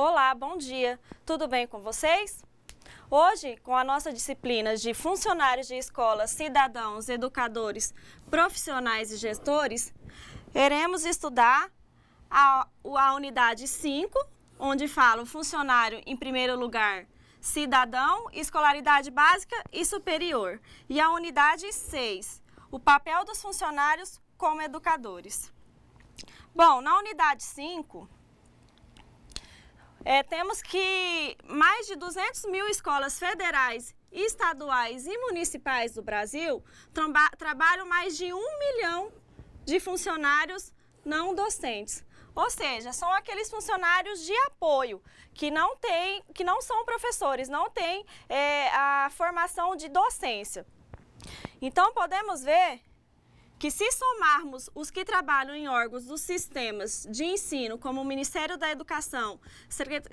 Olá, bom dia. Tudo bem com vocês? Hoje, com a nossa disciplina de funcionários de escola, cidadãos, educadores, profissionais e gestores, iremos estudar a unidade 5, onde fala o funcionário em primeiro lugar, cidadão, escolaridade básica e superior. E a unidade 6, o papel dos funcionários como educadores. Bom, na unidade 5, temos que mais de 200 mil escolas federais, estaduais e municipais do Brasil trabalham mais de 1 milhão de funcionários não docentes. Ou seja, são aqueles funcionários de apoio que não são professores, não têm a formação de docência. Então, podemos ver que se somarmos os que trabalham em órgãos dos sistemas de ensino, como o Ministério da Educação,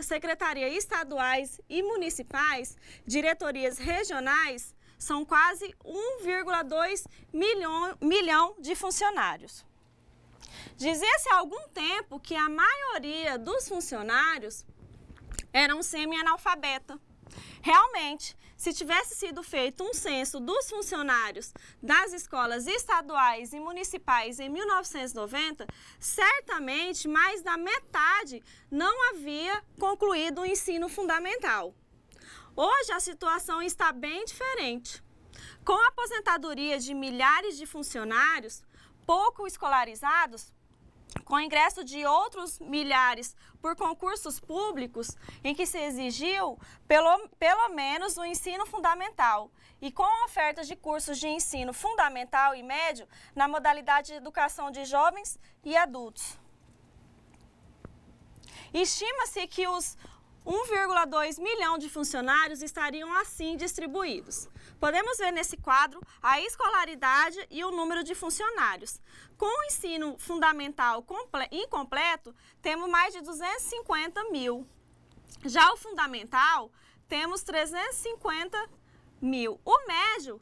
secretarias estaduais e municipais, diretorias regionais, são quase 1,2 milhão de funcionários. Dizia-se há algum tempo que a maioria dos funcionários eram semi-analfabeta. Realmente, se tivesse sido feito um censo dos funcionários das escolas estaduais e municipais em 1990, certamente mais da metade não havia concluído o ensino fundamental. Hoje a situação está bem diferente. Com a aposentadoria de milhares de funcionários pouco escolarizados, com o ingresso de outros milhares por concursos públicos em que se exigiu pelo menos o ensino fundamental e com a oferta de cursos de ensino fundamental e médio na modalidade de educação de jovens e adultos. Estima-se que os 1,2 milhão de funcionários estariam assim distribuídos. Podemos ver nesse quadro a escolaridade e o número de funcionários. Com o ensino fundamental incompleto, temos mais de 250 mil. Já o fundamental, temos 350 mil. O médio,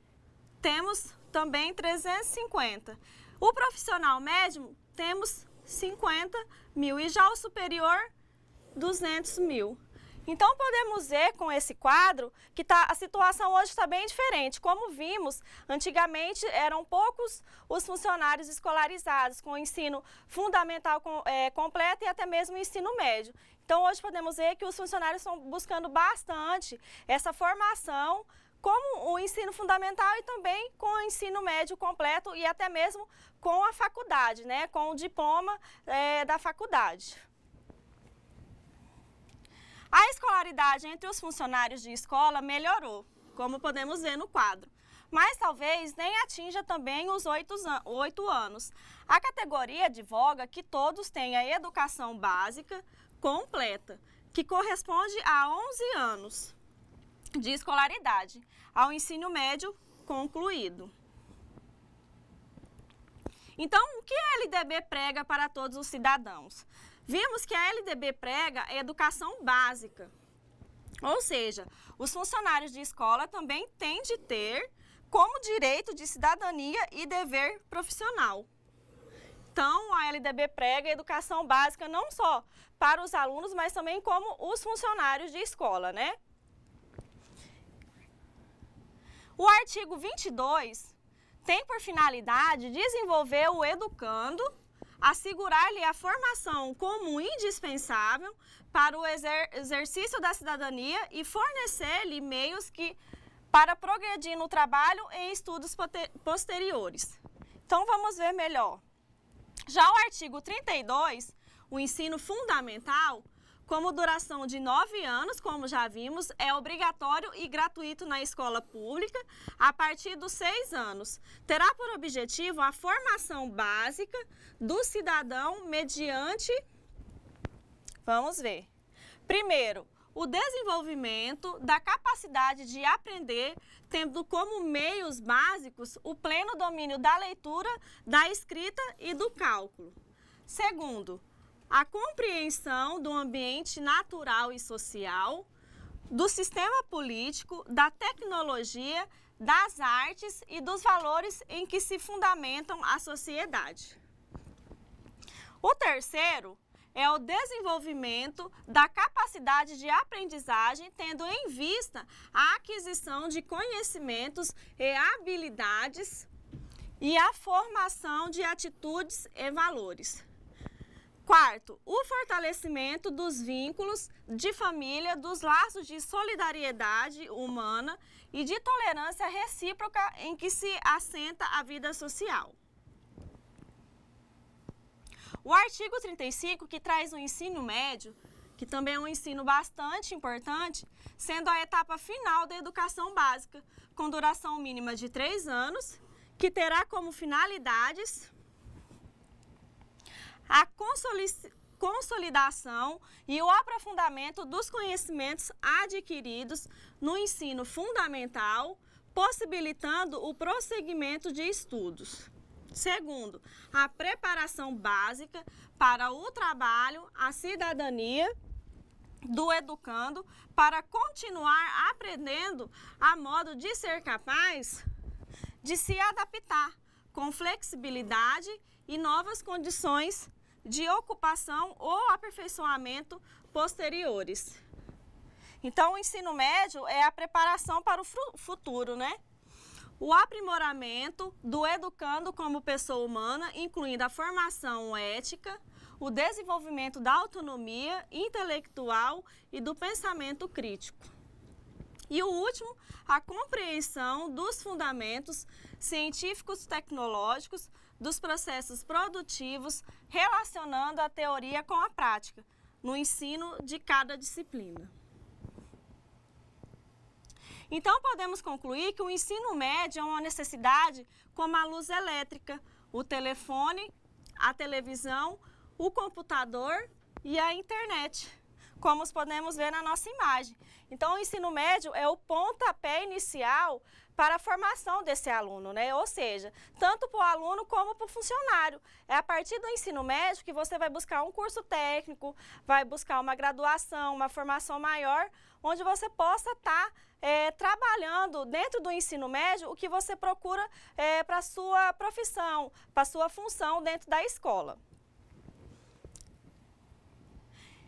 temos também 350. O profissional médio, temos 50 mil. E já o superior, 200 mil. Então, podemos ver com esse quadro que a situação hoje está bem diferente. Como vimos, antigamente eram poucos os funcionários escolarizados com o ensino fundamental completo e até mesmo o ensino médio. Então, hoje podemos ver que os funcionários estão buscando bastante essa formação como o ensino fundamental e também com o ensino médio completo e até mesmo com a faculdade, né? Com o diploma da faculdade. A escolaridade entre os funcionários de escola melhorou, como podemos ver no quadro, mas talvez nem atinja também os 8 anos. A categoria advoga que todos tenham a educação básica completa, que corresponde a 11 anos de escolaridade, ao ensino médio concluído. Então, o que a LDB prega para todos os cidadãos? Vimos que a LDB prega a educação básica, ou seja, os funcionários de escola também têm de ter como direito de cidadania e dever profissional. Então, a LDB prega a educação básica não só para os alunos, mas também como os funcionários de escola, né? O artigo 22 tem por finalidade desenvolver o educando, assegurar-lhe a formação como indispensável para o exercício da cidadania e fornecer-lhe meios para progredir no trabalho e em estudos posteriores. Então, vamos ver melhor. Já o artigo 32, o ensino fundamental, como duração de 9 anos, como já vimos, é obrigatório e gratuito na escola pública a partir dos 6 anos. Terá por objetivo a formação básica do cidadão mediante, vamos ver, primeiro, o desenvolvimento da capacidade de aprender, tendo como meios básicos o pleno domínio da leitura, da escrita e do cálculo. Segundo, a compreensão do ambiente natural e social, do sistema político, da tecnologia, das artes e dos valores em que se fundamentam a sociedade. O terceiro é o desenvolvimento da capacidade de aprendizagem, tendo em vista a aquisição de conhecimentos e habilidades e a formação de atitudes e valores. Quarto, o fortalecimento dos vínculos de família, dos laços de solidariedade humana e de tolerância recíproca em que se assenta a vida social. O artigo 35, que traz o ensino médio, que também é um ensino bastante importante, sendo a etapa final da educação básica, com duração mínima de 3 anos, que terá como finalidades a consolidação e o aprofundamento dos conhecimentos adquiridos no ensino fundamental, possibilitando o prosseguimento de estudos. Segundo, a preparação básica para o trabalho, a cidadania do educando, para continuar aprendendo a modo de ser capaz de se adaptar com flexibilidade e novas condições de ocupação ou aperfeiçoamento posteriores. Então, o ensino médio é a preparação para o futuro, né? O aprimoramento do educando como pessoa humana, incluindo a formação ética, o desenvolvimento da autonomia intelectual e do pensamento crítico. E o último, a compreensão dos fundamentos científicos tecnológicos dos processos produtivos, relacionando a teoria com a prática, no ensino de cada disciplina. Então, podemos concluir que o ensino médio é uma necessidade como a luz elétrica, o telefone, a televisão, o computador e a internet, como podemos ver na nossa imagem. Então, o ensino médio é o pontapé inicial para a formação desse aluno, né? Ou seja, tanto para o aluno como para o funcionário. É a partir do ensino médio que você vai buscar um curso técnico, vai buscar uma graduação, uma formação maior, onde você possa estar trabalhando dentro do ensino médio o que você procura para a sua profissão, para a sua função dentro da escola.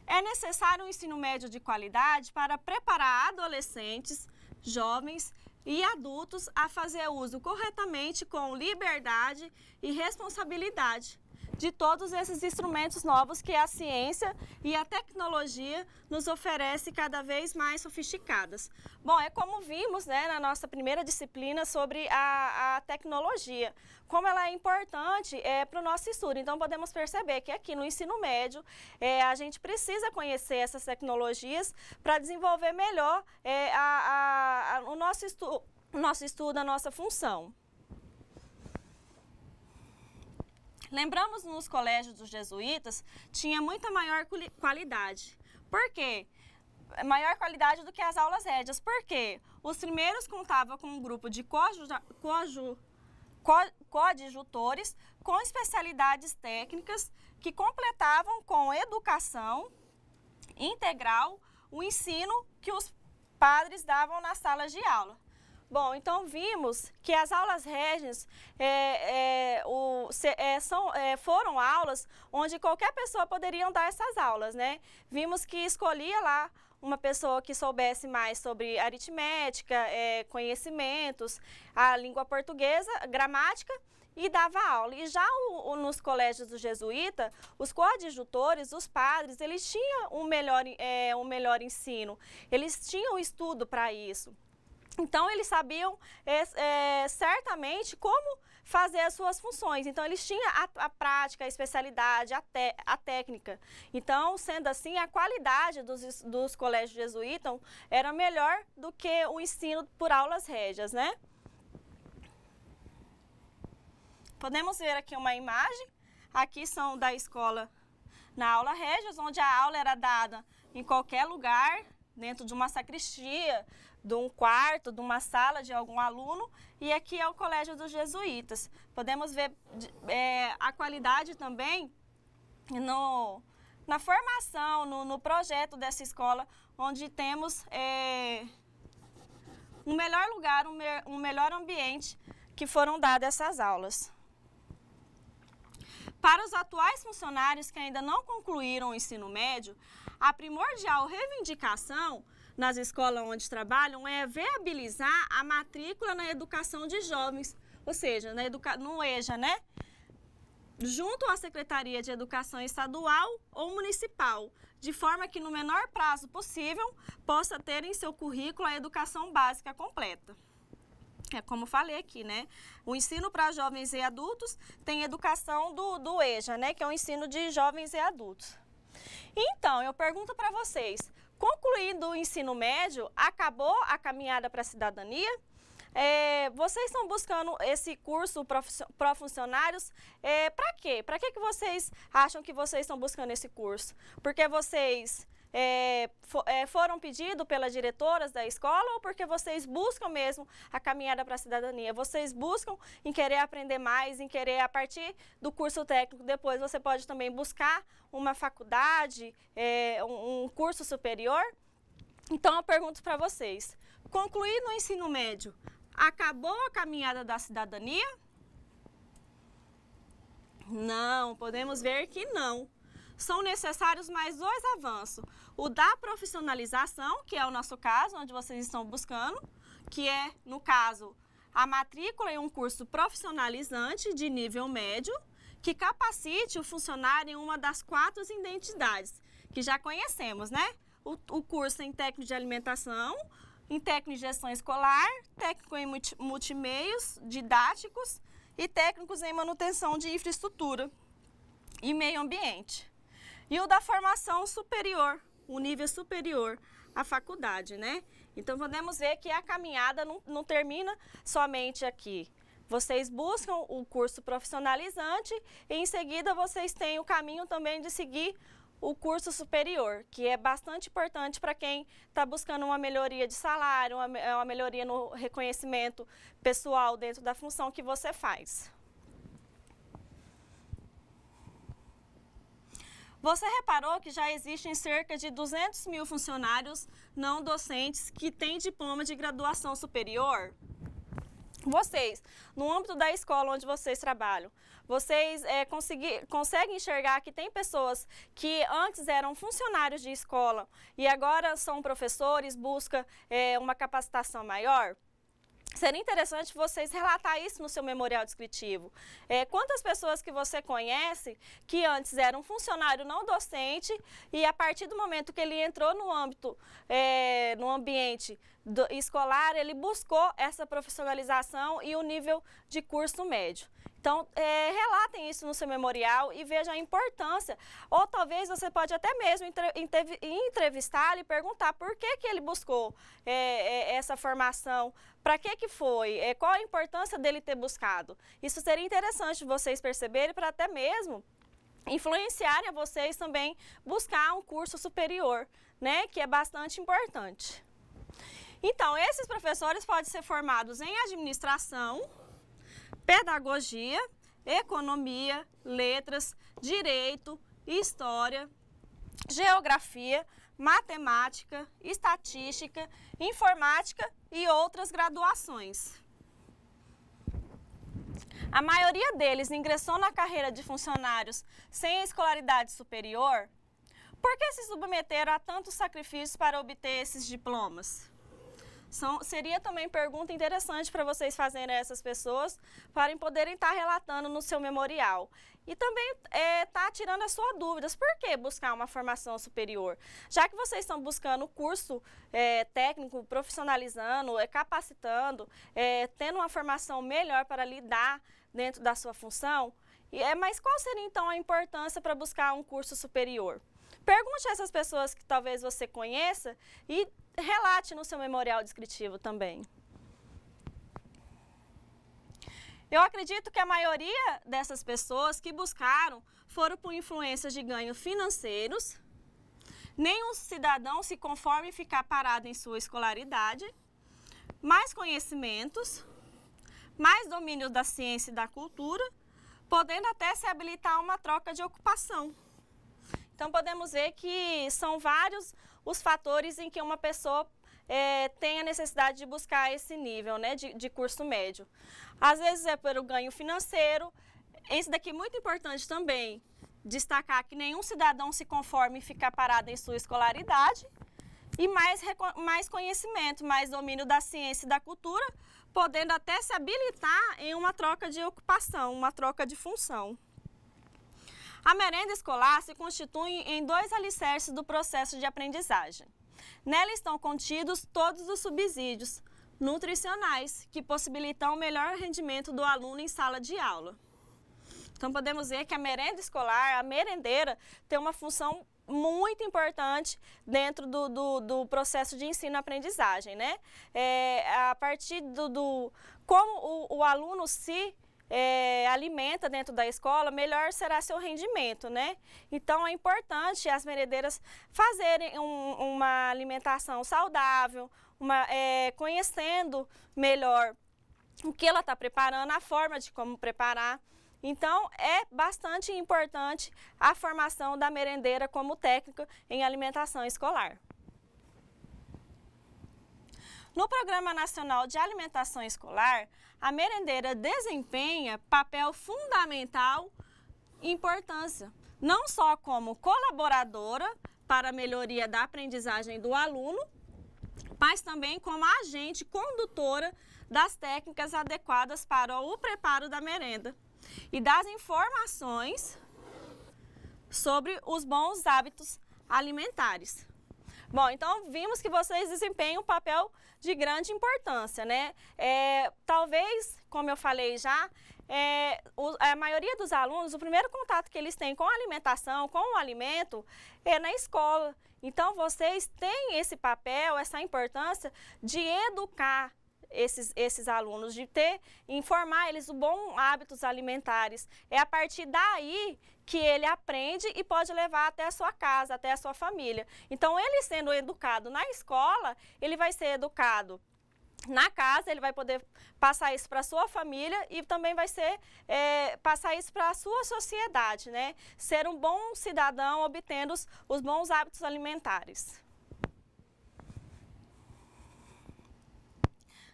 É necessário um ensino médio de qualidade para preparar adolescentes, jovens e adultos a fazer uso corretamente, com liberdade e responsabilidade, de todos esses instrumentos novos que a ciência e a tecnologia nos oferece cada vez mais sofisticadas. Bom, é como vimos, né, na nossa primeira disciplina sobre a tecnologia, como ela é importante para o nosso estudo. Então, podemos perceber que aqui no ensino médio, a gente precisa conhecer essas tecnologias para desenvolver melhor o nosso estudo, a nossa função. Lembramos, nos colégios dos jesuítas, tinha muita maior qualidade. Por quê? Maior qualidade do que as aulas rédeas. Por quê? Os primeiros contavam com um grupo de coadjutores com especialidades técnicas que completavam com educação integral o ensino que os padres davam nas salas de aula. Bom, então vimos que as aulas régias foram aulas onde qualquer pessoa poderia dar essas aulas, né? Vimos que escolhia lá uma pessoa que soubesse mais sobre aritmética, conhecimentos, a língua portuguesa, gramática, e dava aula. E já nos colégios do jesuíta, os coadjutores, os padres, eles tinham um melhor ensino, eles tinham estudo para isso. Então, eles sabiam certamente como fazer as suas funções. Então, eles tinham a prática, a especialidade, a técnica. Então, sendo assim, a qualidade dos colégios jesuítas era melhor do que o ensino por aulas régias, né? Podemos ver aqui uma imagem. Aqui são da escola na aula régias, onde a aula era dada em qualquer lugar, dentro de uma sacristia, de um quarto, de uma sala de algum aluno, e aqui é o colégio dos jesuítas. Podemos ver a qualidade também na formação, no projeto dessa escola, onde temos um melhor lugar, um melhor ambiente que foram dadas essas aulas. Para os atuais funcionários que ainda não concluíram o ensino médio, a primordial reivindicação nas escolas onde trabalham é viabilizar a matrícula na educação de jovens, ou seja, no EJA, né? Junto à Secretaria de Educação Estadual ou Municipal, de forma que no menor prazo possível possa ter em seu currículo a educação básica completa. É como falei aqui, né? O ensino para jovens e adultos tem educação do EJA, né? Que é o ensino de jovens e adultos. Então, eu pergunto para vocês, concluindo o ensino médio, acabou a caminhada para a cidadania? Vocês estão buscando esse curso pró-funcionários para quê? Para que vocês acham que vocês estão buscando esse curso? Porque vocês foram pedidos pelas diretoras da escola ou porque vocês buscam mesmo a caminhada para a cidadania? Vocês buscam em querer aprender mais, em querer, a partir do curso técnico, depois você pode também buscar uma faculdade, um curso superior? Então, eu pergunto para vocês, concluído o ensino médio, acabou a caminhada da cidadania? Não, podemos ver que não. São necessários mais dois avanços. O da profissionalização, que é o nosso caso, onde vocês estão buscando, que é, no caso, a matrícula em um curso profissionalizante de nível médio, que capacite o funcionário em uma das 4 identidades, que já conhecemos, né? O curso em técnico de alimentação, em técnico de gestão escolar, técnico em multimeios didáticos e técnicos em manutenção de infraestrutura e meio ambiente. E o da formação superior, o nível superior à faculdade, né? Então, podemos ver que a caminhada não termina somente aqui. Vocês buscam o curso profissionalizante e, em seguida, vocês têm o caminho também de seguir o curso superior, que é bastante importante para quem está buscando uma melhoria de salário, uma melhoria no reconhecimento pessoal dentro da função que você faz. Você reparou que já existem cerca de 200 mil funcionários não docentes que têm diploma de graduação superior? Vocês, no âmbito da escola onde vocês trabalham, vocês conseguem enxergar que tem pessoas que antes eram funcionários de escola e agora são professores, buscam uma capacitação maior? Seria interessante vocês relatar isso no seu memorial descritivo. Quantas pessoas que você conhece que antes eram funcionário não docente e a partir do momento que ele entrou no âmbito, no ambiente escolar, ele buscou essa profissionalização e o nível de curso médio. Então, relatem isso no seu memorial e vejam a importância. Ou talvez você pode até mesmo entrevistá-lo e perguntar por que ele buscou essa formação, para que foi, qual a importância dele ter buscado. Isso seria interessante vocês perceberem para até mesmo influenciarem a vocês também buscar um curso superior, né, que é bastante importante. Então, esses professores podem ser formados em administração, pedagogia, economia, letras, direito, história, geografia, matemática, estatística, informática e outras graduações. A maioria deles ingressou na carreira de funcionários sem escolaridade superior. Por que se submeteram a tantos sacrifícios para obter esses diplomas? Seria também pergunta interessante para vocês fazerem a essas pessoas, para poderem estar relatando no seu memorial. E também estar tirando as suas dúvidas. Por que buscar uma formação superior? Já que vocês estão buscando o curso técnico, profissionalizando, capacitando, tendo uma formação melhor para lidar dentro da sua função, mas qual seria então a importância para buscar um curso superior? Pergunte a essas pessoas que talvez você conheça e relate no seu memorial descritivo também. Eu acredito que a maioria dessas pessoas que buscaram foram por influências de ganhos financeiros. Nenhum cidadão se conforma em ficar parado em sua escolaridade. Mais conhecimentos, mais domínio da ciência e da cultura, podendo até se habilitar a uma troca de ocupação. Então, podemos ver que são vários os fatores em que uma pessoa tem a necessidade de buscar esse nível, né, de curso médio. Às vezes é pelo ganho financeiro, esse daqui é muito importante também, destacar que nenhum cidadão se conforme em ficar parado em sua escolaridade e mais conhecimento, mais domínio da ciência e da cultura, podendo até se habilitar em uma troca de ocupação, uma troca de função. A merenda escolar se constitui em 2 alicerces do processo de aprendizagem. Nela estão contidos todos os subsídios nutricionais que possibilitam o melhor rendimento do aluno em sala de aula. Então, podemos ver que a merenda escolar, a merendeira, tem uma função muito importante dentro do processo de ensino-aprendizagem, né? A partir como o aluno se alimenta dentro da escola, melhor será seu rendimento, né? Então, é importante as merendeiras fazerem uma alimentação saudável, conhecendo melhor o que ela está preparando, a forma de como preparar. Então, é bastante importante a formação da merendeira como técnica em alimentação escolar. No Programa Nacional de Alimentação Escolar, a merendeira desempenha papel fundamental e importância, não só como colaboradora para a melhoria da aprendizagem do aluno, mas também como agente condutora das técnicas adequadas para o preparo da merenda e das informações sobre os bons hábitos alimentares. Bom, então vimos que vocês desempenham um papel de grande importância, né? Talvez, como eu falei já, a maioria dos alunos, o primeiro contato que eles têm com a alimentação, com o alimento, é na escola. Então, vocês têm esse papel, essa importância de educar esses alunos, de informar eles os bons hábitos alimentares. É a partir daí que ele aprende e pode levar até a sua casa, até a sua família. Então, ele sendo educado na escola, ele vai ser educado na casa, ele vai poder passar isso para a sua família e também vai ser passar isso para a sua sociedade, né? Ser um bom cidadão obtendo os bons hábitos alimentares.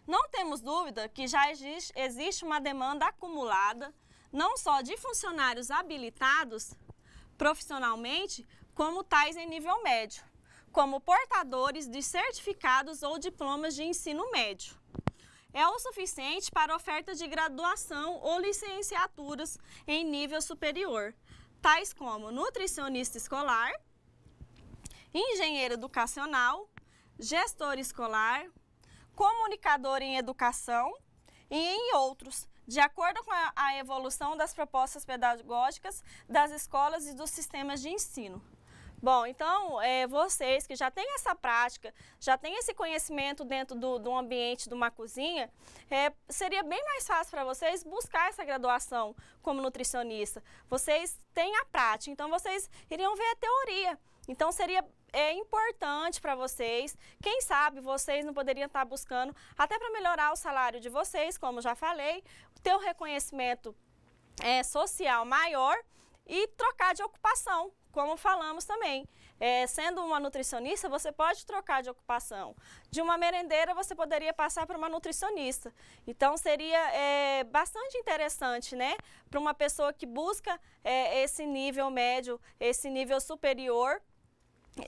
Não temos dúvida que já existe uma demanda acumulada, não só de funcionários habilitados profissionalmente, como tais em nível médio, como portadores de certificados ou diplomas de ensino médio. É o suficiente para oferta de graduação ou licenciaturas em nível superior, tais como nutricionista escolar, engenheiro educacional, gestor escolar, comunicador em educação e em outros, de acordo com a evolução das propostas pedagógicas das escolas e dos sistemas de ensino. Bom, então, vocês que já têm essa prática, já têm esse conhecimento dentro do ambiente de uma cozinha, seria bem mais fácil para vocês buscar essa graduação como nutricionista. Vocês têm a prática, então vocês iriam ver a teoria. Então, seria importante para vocês, quem sabe vocês não poderiam estar buscando, até para melhorar o salário de vocês, como já falei, ter um reconhecimento social maior e trocar de ocupação, como falamos também. Sendo uma nutricionista, você pode trocar de ocupação. De uma merendeira, você poderia passar para uma nutricionista. Então, seria bastante interessante, né, para uma pessoa que busca esse nível médio, esse nível superior,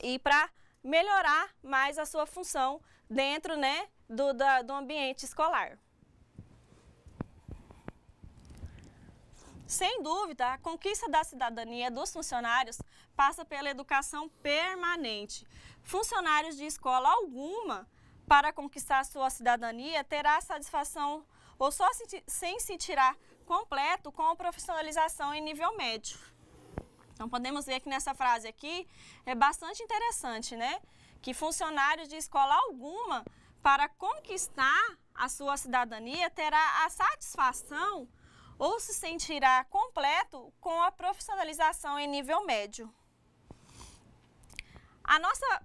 e para melhorar mais a sua função dentro, né, do ambiente escolar. Sem dúvida, a conquista da cidadania dos funcionários passa pela educação permanente. Funcionários de escola alguma, para conquistar sua cidadania, terá satisfação ou só sem se tirar completo com a profissionalização em nível médio. Então, podemos ver que nessa frase aqui é bastante interessante, né? Que funcionários de escola alguma, para conquistar a sua cidadania, terá a satisfação ou se sentirá completo com a profissionalização em nível médio.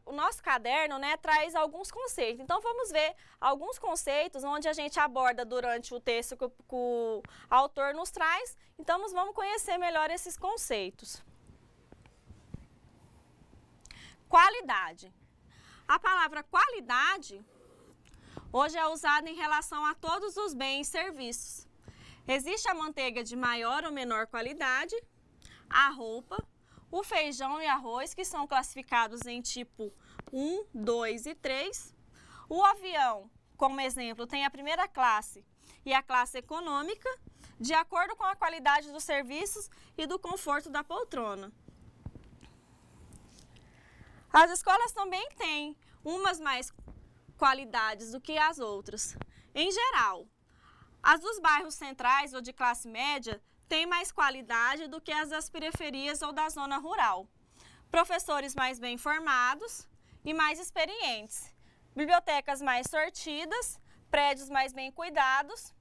O nosso caderno, né, traz alguns conceitos. Então, vamos ver alguns conceitos onde a gente aborda durante o texto que o autor nos traz. Então, nós vamos conhecer melhor esses conceitos. Qualidade. A palavra qualidade hoje é usada em relação a todos os bens e serviços. Existe a manteiga de maior ou menor qualidade, a roupa, o feijão e arroz, que são classificados em tipo 1, 2 e 3. O avião, como exemplo, tem a primeira classe e a classe econômica, de acordo com a qualidade dos serviços e do conforto da poltrona. As escolas também têm umas mais qualidades do que as outras. Em geral, as dos bairros centrais ou de classe média têm mais qualidade do que as das periferias ou da zona rural. Professores mais bem formados e mais experientes. Bibliotecas mais sortidas, prédios mais bem cuidados.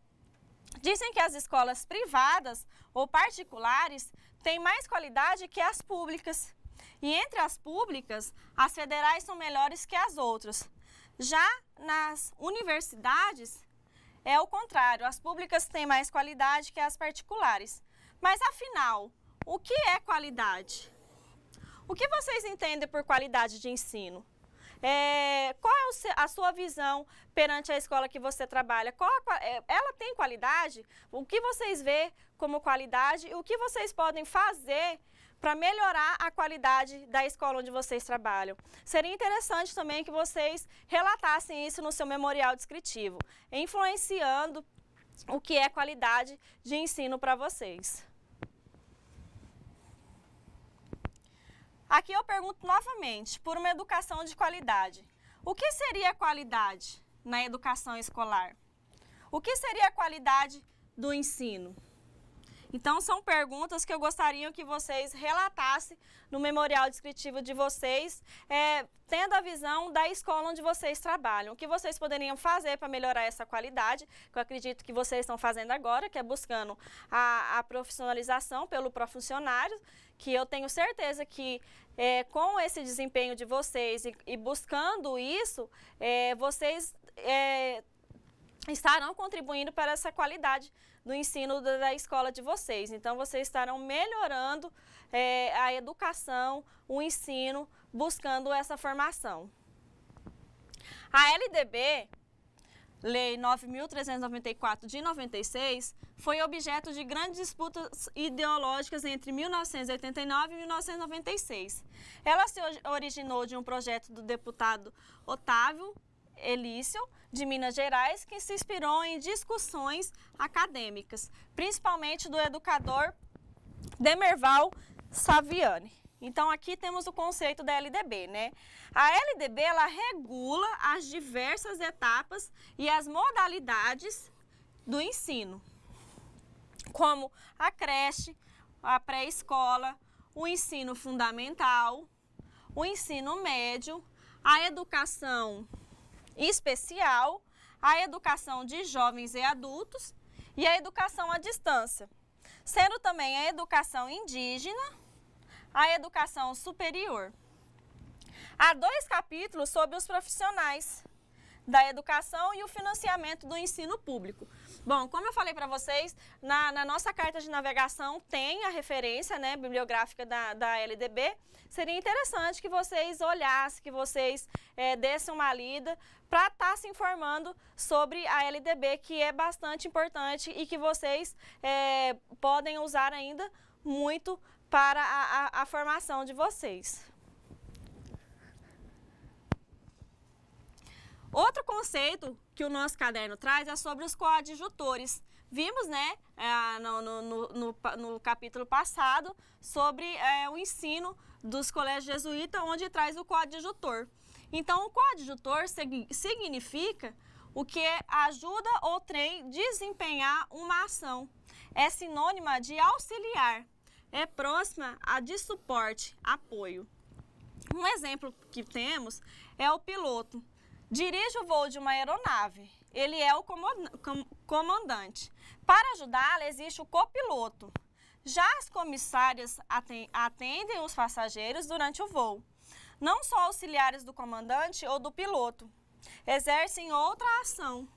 Dizem que as escolas privadas ou particulares têm mais qualidade que as públicas. E entre as públicas, as federais são melhores que as outras. Já nas universidades, é o contrário, as públicas têm mais qualidade que as particulares. Mas afinal, o que é qualidade? O que vocês entendem por qualidade de ensino? Qual é a sua visão perante a escola que você trabalha? Ela tem qualidade? O que vocês vê como qualidade e o que vocês podem fazer para melhorar a qualidade da escola onde vocês trabalham? Seria interessante também que vocês relatassem isso no seu memorial descritivo, influenciando o que é qualidade de ensino para vocês. Aqui eu pergunto novamente, por uma educação de qualidade. O que seria qualidade na educação escolar? O que seria a qualidade do ensino? Então, são perguntas que eu gostaria que vocês relatassem no memorial descritivo de vocês, tendo a visão da escola onde vocês trabalham. O que vocês poderiam fazer para melhorar essa qualidade, que eu acredito que vocês estão fazendo agora, que é buscando a profissionalização pelo profuncionário, que eu tenho certeza que com esse desempenho de vocês e buscando isso, vocês estarão contribuindo para essa qualidade do ensino da escola de vocês. Então, vocês estarão melhorando a educação, o ensino, buscando essa formação. A LDB, Lei 9.394 de 96, foi objeto de grandes disputas ideológicas entre 1989 e 1996. Ela se originou de um projeto do deputado Otávio Elício, de Minas Gerais, que se inspirou em discussões acadêmicas, principalmente do educador Demerval Saviani. Então, aqui temos o conceito da LDB, né? A LDB, ela regula as diversas etapas e as modalidades do ensino, como a creche, a pré-escola, o ensino fundamental, o ensino médio, a educação especial, a educação de jovens e adultos e a educação à distância, sendo também a educação indígena, a educação superior. Há 2 capítulos sobre os profissionais da educação e o financiamento do ensino público. Bom, como eu falei para vocês, na nossa carta de navegação tem a referência, né, bibliográfica da LDB. Seria interessante que vocês olhassem, que vocês dessem uma lida para estar se informando sobre a LDB, que é bastante importante e que vocês podem usar ainda muito para a formação de vocês. Outro conceito que o nosso caderno traz é sobre os coadjutores. Vimos, né, no capítulo passado sobre o ensino dos colégios jesuítas, onde traz o coadjutor. Então, o coadjutor significa o que ajuda ou trem desempenhar uma ação. É sinônima de auxiliar, é próxima a de suporte, apoio. Um exemplo que temos é o piloto. Dirige o voo de uma aeronave, ele é o comandante. Para ajudá-lo, existe o copiloto. Já as comissárias atendem os passageiros durante o voo. Não só auxiliares do comandante ou do piloto, exercem outra ação.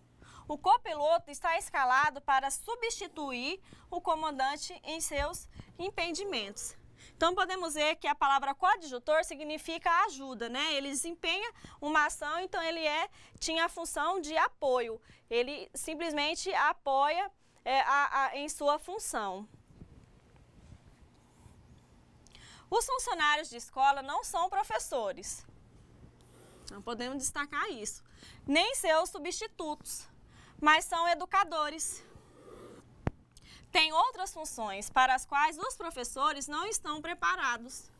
O copiloto está escalado para substituir o comandante em seus impedimentos. Então, podemos ver que a palavra coadjutor significa ajuda, né? Ele desempenha uma ação, então ele tinha a função de apoio. Ele simplesmente apoia em sua função. Os funcionários de escola não são professores, não podemos destacar isso, nem seus substitutos, mas são educadores. Tem outras funções para as quais os professores não estão preparados.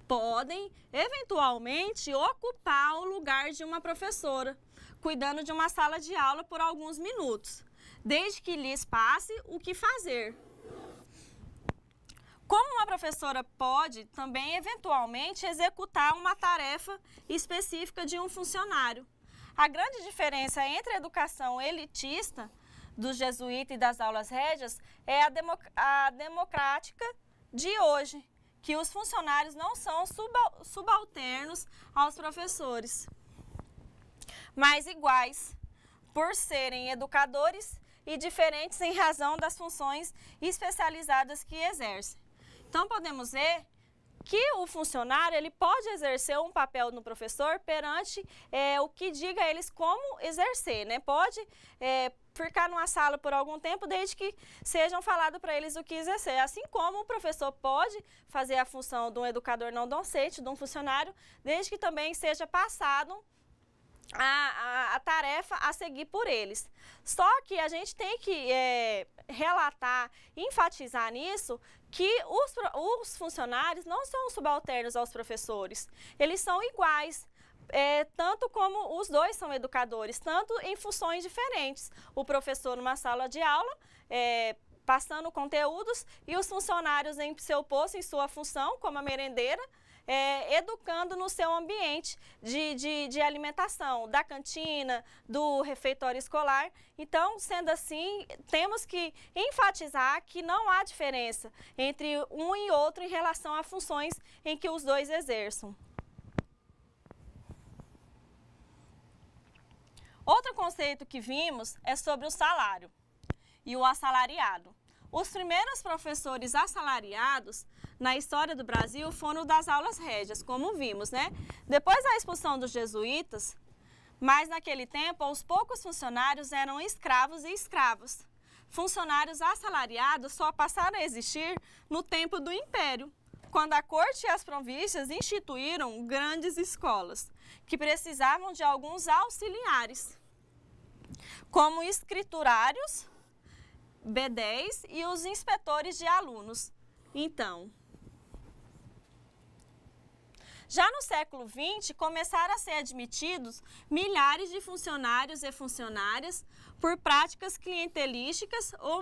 Podem, eventualmente, ocupar o lugar de uma professora, cuidando de uma sala de aula por alguns minutos, desde que lhes passe o que fazer. Como uma professora pode também, eventualmente, executar uma tarefa específica de um funcionário. A grande diferença entre a educação elitista dos jesuítas e das aulas régias é a democrática de hoje, que os funcionários não são subalternos aos professores, mas iguais, por serem educadores e diferentes em razão das funções especializadas que exercem. Então, podemos ver que o funcionário ele pode exercer um papel no professor perante o que diga a eles como exercer, né? Pode ficar numa sala por algum tempo, desde que sejam falado para eles o que exercer. Assim como o professor pode fazer a função de um educador não docente, de um funcionário, desde que também seja passado a tarefa a seguir por eles. Só que a gente tem que relatar, enfatizar nisso, que os funcionários não são subalternos aos professores, eles são iguais. Tanto como os dois são educadores, tanto em funções diferentes. O professor numa sala de aula, passando conteúdos, e os funcionários em seu posto, em sua função, como a merendeira, educando no seu ambiente de alimentação, da cantina, do refeitório escolar. Então, sendo assim, temos que enfatizar que não há diferença entre um e outro em relação a funções em que os dois exerçam. Outro conceito que vimos é sobre o salário e o assalariado. Os primeiros professores assalariados na história do Brasil foram das aulas régias, como vimos, né? Depois da expulsão dos jesuítas, mas naquele tempo, aos poucos funcionários eram escravos e escravas. Funcionários assalariados só passaram a existir no tempo do Império, quando a corte e as províncias instituíram grandes escolas, que precisavam de alguns auxiliares, como escriturários, bedéis e os inspetores de alunos. Então, já no século XX, começaram a ser admitidos milhares de funcionários e funcionárias por práticas clientelísticas ou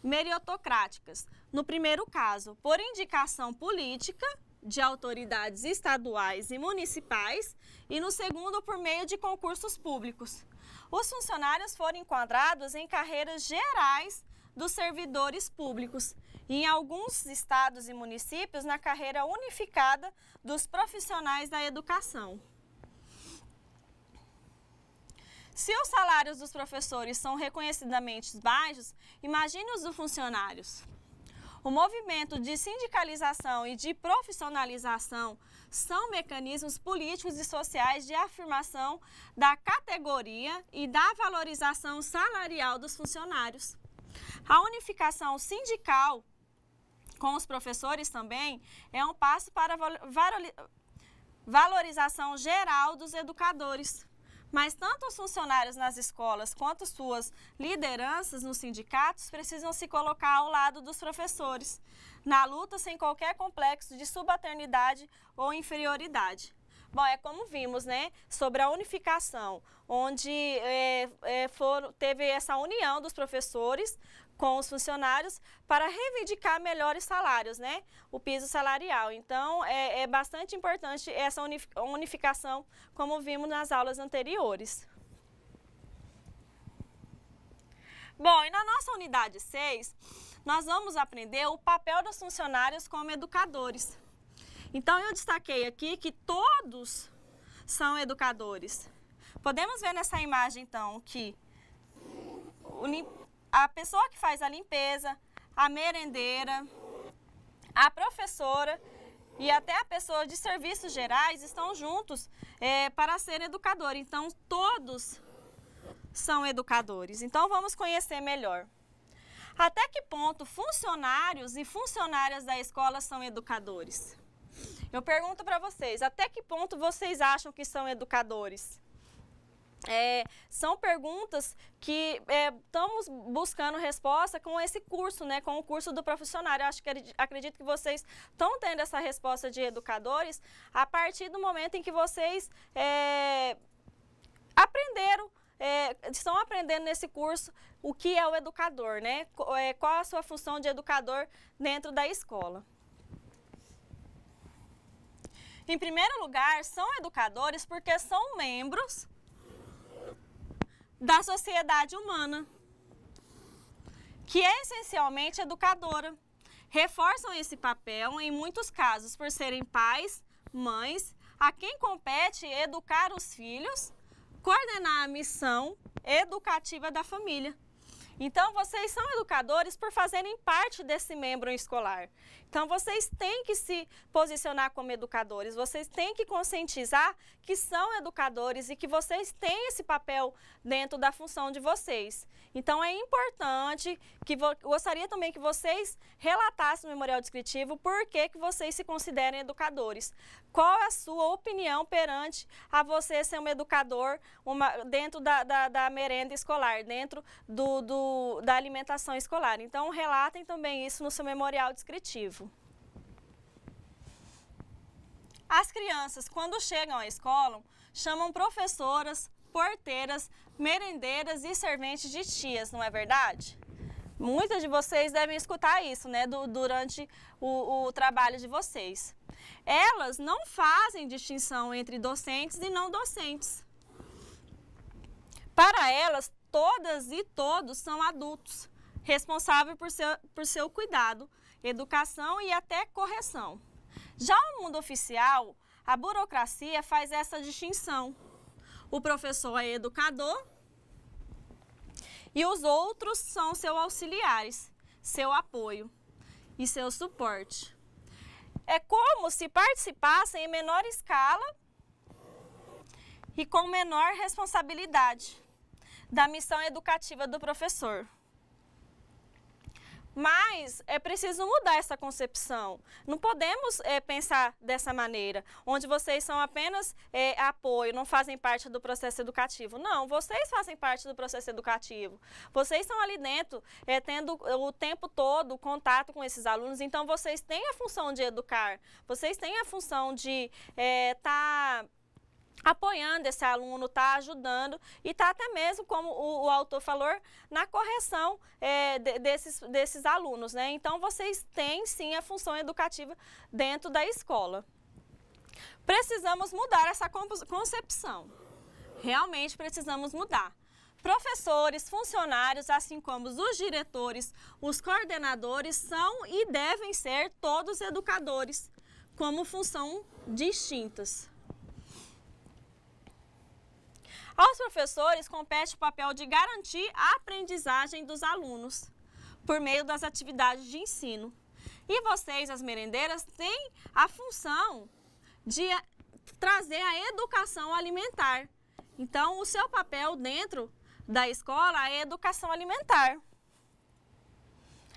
meritocráticas. No primeiro caso, por indicação política de autoridades estaduais e municipais, e no segundo, por meio de concursos públicos. Os funcionários foram enquadrados em carreiras gerais dos servidores públicos e, em alguns estados e municípios, na carreira unificada dos profissionais da educação. Se os salários dos professores são reconhecidamente baixos, imagine os dos funcionários. O movimento de sindicalização e de profissionalização são mecanismos políticos e sociais de afirmação da categoria e da valorização salarial dos funcionários. A unificação sindical com os professores também é um passo para a valorização geral dos educadores. Mas tanto os funcionários nas escolas quanto suas lideranças nos sindicatos precisam se colocar ao lado dos professores, na luta sem qualquer complexo de subalternidade ou inferioridade. Bom, é como vimos, né, sobre a unificação, onde teve essa união dos professores com os funcionários para reivindicar melhores salários, né? O piso salarial. Então, é bastante importante essa unificação, como vimos nas aulas anteriores. Bom, e na nossa unidade 6, nós vamos aprender o papel dos funcionários como educadores. Então, eu destaquei aqui que todos são educadores. Podemos ver nessa imagem, então, que a pessoa que faz a limpeza, a merendeira, a professora e até a pessoa de serviços gerais estão juntos para ser educador. Então, todos são educadores? Então, vamos conhecer melhor. Até que ponto funcionários e funcionárias da escola são educadores? Eu pergunto para vocês, até que ponto vocês acham que são educadores? São perguntas que estamos buscando resposta com esse curso, né, com o curso do profissionário. Acredito que vocês estão tendo essa resposta de educadores a partir do momento em que vocês estão aprendendo nesse curso o que é o educador, né? Qual a sua função de educador dentro da escola. Em primeiro lugar, são educadores porque são membros da sociedade humana, que é essencialmente educadora. Reforçam esse papel, em muitos casos, por serem pais, mães, a quem compete educar os filhos, coordenar a missão educativa da família. Então, vocês são educadores por fazerem parte desse membro escolar. Então, vocês têm que se posicionar como educadores, vocês têm que conscientizar que são educadores e que vocês têm esse papel dentro da função de vocês. Então, é importante, gostaria também que vocês relatassem no memorial descritivo por que vocês se consideram educadores. Qual é a sua opinião perante a você ser um educador dentro da merenda escolar, dentro da alimentação escolar. Então, relatem também isso no seu memorial descritivo. As crianças, quando chegam à escola, chamam professoras, porteiras, merendeiras e serventes de tias, não é verdade? Muitas de vocês devem escutar isso, né, durante o trabalho de vocês. Elas não fazem distinção entre docentes e não docentes. Para elas, todas e todos são adultos, responsáveis por seu cuidado, educação e até correção. Já no mundo oficial, a burocracia faz essa distinção. O professor é educador e os outros são seus auxiliares, seu apoio e seu suporte. É como se participassem em menor escala e com menor responsabilidade da missão educativa do professor. Mas é preciso mudar essa concepção. Não podemos pensar dessa maneira, onde vocês são apenas apoio, não fazem parte do processo educativo. Não, vocês fazem parte do processo educativo. Vocês estão ali dentro, tendo o tempo todo contato com esses alunos, então vocês têm a função de educar, vocês têm a função de estar apoiando esse aluno, está ajudando e está até mesmo, como o autor falou, na correção desses alunos, né? Então, vocês têm sim a função educativa dentro da escola. Precisamos mudar essa concepção. Realmente precisamos mudar. Professores, funcionários, assim como os diretores, os coordenadores, são e devem ser todos educadores, como função distintas. Aos professores compete o papel de garantir a aprendizagem dos alunos por meio das atividades de ensino. E vocês, as merendeiras, têm a função de trazer a educação alimentar. Então, o seu papel dentro da escola é a educação alimentar.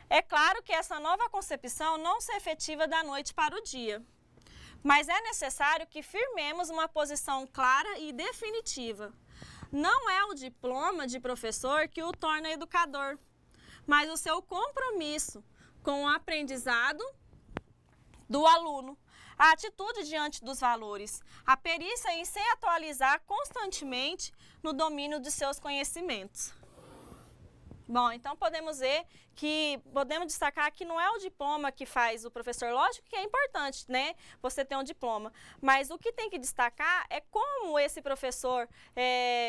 É claro que essa nova concepção não se efetiva da noite para o dia, mas é necessário que firmemos uma posição clara e definitiva. Não é o diploma de professor que o torna educador, mas o seu compromisso com o aprendizado do aluno, a atitude diante dos valores, a perícia em se atualizar constantemente no domínio de seus conhecimentos. Bom, então podemos destacar que não é o diploma que faz o professor, lógico que é importante, né, você ter um diploma, mas o que tem que destacar é como esse professor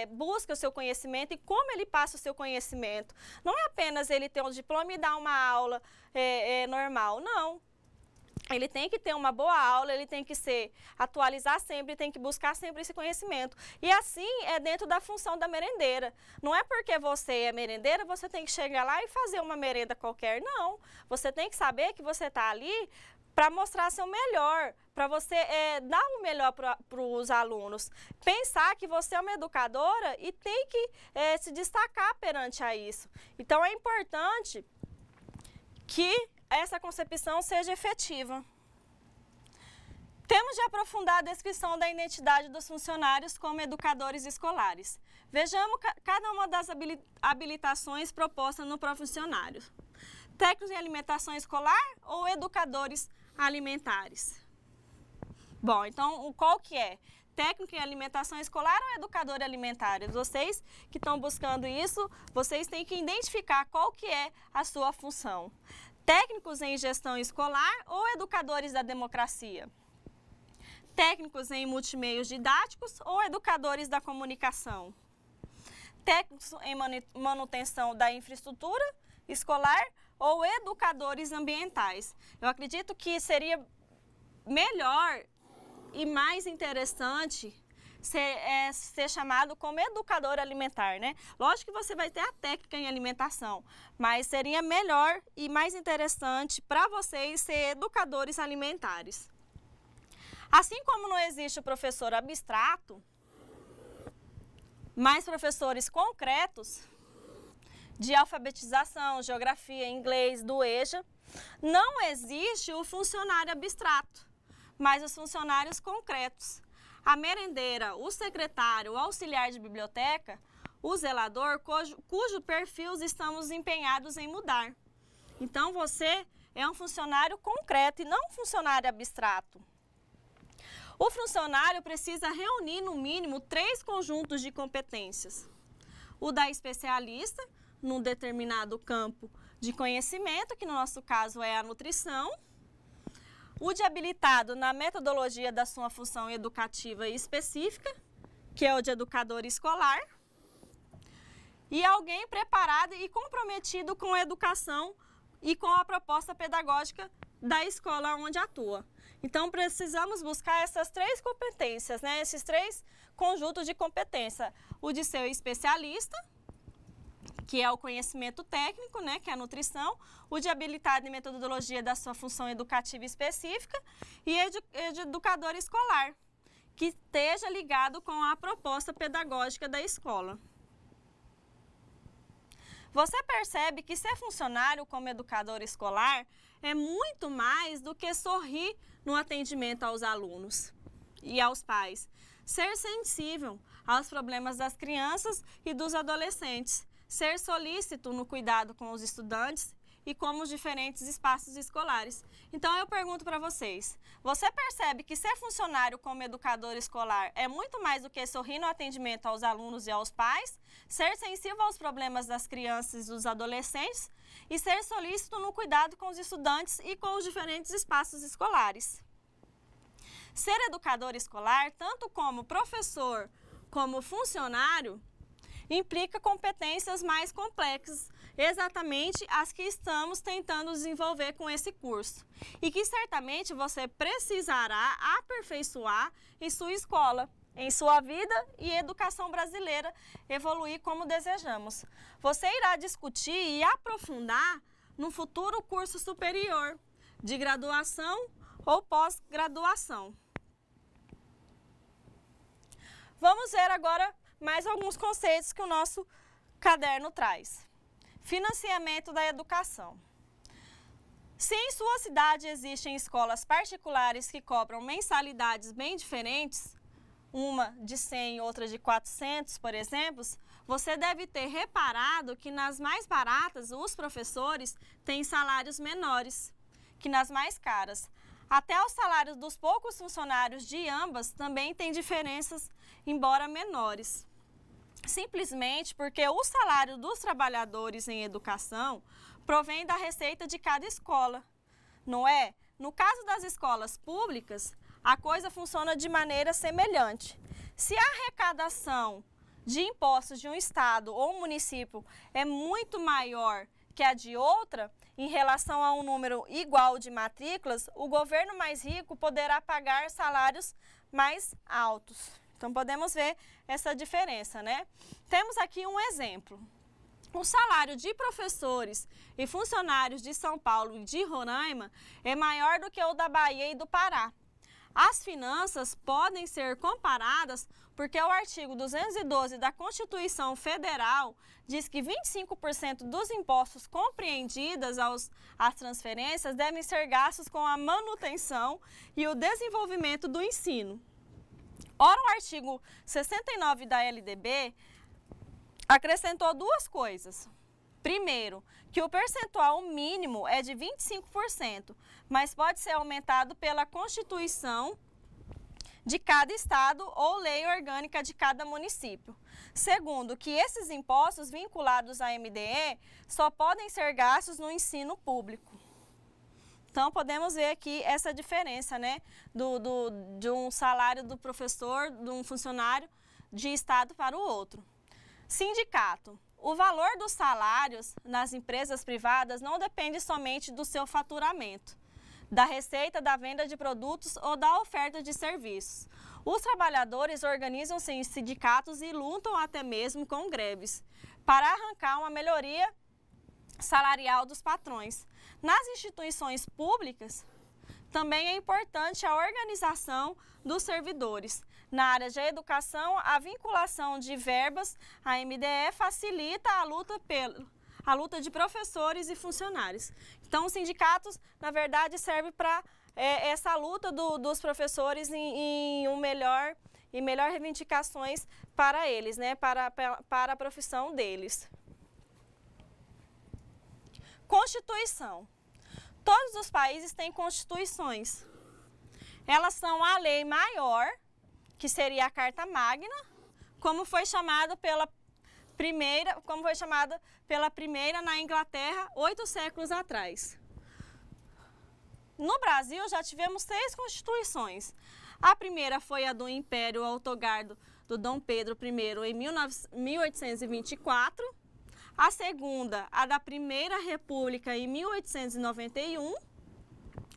busca o seu conhecimento e como ele passa o seu conhecimento. Não é apenas ele ter um diploma e dar uma aula normal, não. Ele tem que ter uma boa aula, ele tem que atualizar sempre, tem que buscar sempre esse conhecimento. E assim é dentro da função da merendeira. Não é porque você é merendeira, você tem que chegar lá e fazer uma merenda qualquer, não. Você tem que saber que você está ali para mostrar seu melhor, para você dar o melhor para os alunos. Pensar que você é uma educadora e tem que se destacar perante a isso. Então, é importante que essa concepção seja efetiva. Temos de aprofundar a descrição da identidade dos funcionários como educadores escolares. Vejamos cada uma das habilitações propostas no profissionário. Técnicos em alimentação escolar ou educadores alimentares? Bom, então qual que é? Técnico em alimentação escolar ou educador alimentar? Vocês que estão buscando isso, vocês têm que identificar qual que é a sua função. Técnicos em gestão escolar ou educadores da democracia? Técnicos em multimeios didáticos ou educadores da comunicação? Técnicos em manutenção da infraestrutura escolar ou educadores ambientais? Eu acredito que seria melhor e mais interessante ser chamado como educador alimentar, né? Lógico que você vai ter a técnica em alimentação, mas seria melhor e mais interessante para vocês ser educadores alimentares. Assim como não existe o professor abstrato, mas professores concretos de alfabetização, geografia, inglês, do EJA, não existe o funcionário abstrato, mas os funcionários concretos. A merendeira, o secretário, o auxiliar de biblioteca, o zelador, cujo perfil estamos empenhados em mudar. Então, você é um funcionário concreto e não um funcionário abstrato. O funcionário precisa reunir, no mínimo, 3 conjuntos de competências. O da especialista, num determinado campo de conhecimento, que no nosso caso é a nutrição. O de habilitado na metodologia da sua função educativa específica, que é o de educador escolar. E alguém preparado e comprometido com a educação e com a proposta pedagógica da escola onde atua. Então, precisamos buscar essas 3 competências, né? Esses 3 conjuntos de competência. O de ser especialista, que é o conhecimento técnico, né? Que é a nutrição. O de habilitado em metodologia da sua função educativa específica. E o de educador escolar, que esteja ligado com a proposta pedagógica da escola. Você percebe que ser funcionário como educador escolar é muito mais do que sorrir no atendimento aos alunos e aos pais. Ser sensível aos problemas das crianças e dos adolescentes. Ser solícito no cuidado com os estudantes e com os diferentes espaços escolares. Então, eu pergunto para vocês, você percebe que ser funcionário como educador escolar é muito mais do que sorrir no atendimento aos alunos e aos pais, ser sensível aos problemas das crianças e dos adolescentes e ser solícito no cuidado com os estudantes e com os diferentes espaços escolares. Ser educador escolar, tanto como professor como funcionário, implica competências mais complexas, exatamente as que estamos tentando desenvolver com esse curso e que certamente você precisará aperfeiçoar em sua escola, em sua vida e educação brasileira evoluir como desejamos. Você irá discutir e aprofundar no futuro curso superior, de graduação ou pós-graduação. Vamos ver agora mais alguns conceitos que o nosso caderno traz. Financiamento da educação. Se em sua cidade existem escolas particulares que cobram mensalidades bem diferentes, uma de 100 e outra de 400, por exemplo, você deve ter reparado que nas mais baratas os professores têm salários menores que nas mais caras. Até os salários dos poucos funcionários de ambas também têm diferenças, embora menores. Simplesmente porque o salário dos trabalhadores em educação provém da receita de cada escola, não é? No caso das escolas públicas, a coisa funciona de maneira semelhante. Se a arrecadação de impostos de um estado ou município é muito maior que a de outra, em relação a um número igual de matrículas, o governo mais rico poderá pagar salários mais altos. Então, podemos ver essa diferença, né? Temos aqui um exemplo. o salário de professores e funcionários de São Paulo e de Roraima é maior do que o da Bahia e do Pará. As finanças podem ser comparadas porque o artigo 212 da Constituição Federal diz que 25% dos impostos compreendidos às transferências devem ser gastos com a manutenção e o desenvolvimento do ensino. Ora, o artigo 69 da LDB acrescentou duas coisas. Primeiro, que o percentual mínimo é de 25%, mas pode ser aumentado pela Constituição de cada estado ou lei orgânica de cada município. Segundo, que esses impostos vinculados à MDE só podem ser gastos no ensino público. Então, podemos ver aqui essa diferença, né, de um salário do professor, de um funcionário de estado para o outro. Sindicato. O valor dos salários nas empresas privadas não depende somente do seu faturamento, da receita da venda de produtos ou da oferta de serviços. Os trabalhadores organizam-se em sindicatos e lutam até mesmo com greves para arrancar uma melhoria salarial dos patrões. Nas instituições públicas, também é importante a organização dos servidores. Na área de educação, a vinculação de verbas à MDE facilita a luta de professores e funcionários. Então, os sindicatos, na verdade, servem para essa luta dos professores em melhor reivindicações para eles, né, para a profissão deles. Constituição. Todos os países têm constituições. Elas são a lei maior, que seria a Carta Magna, como foi chamada pela primeira na Inglaterra 8 séculos atrás. No Brasil já tivemos 6 constituições. A primeira foi a do Império Autogardo do Dom Pedro I em 1824. A segunda, a da Primeira República em 1891.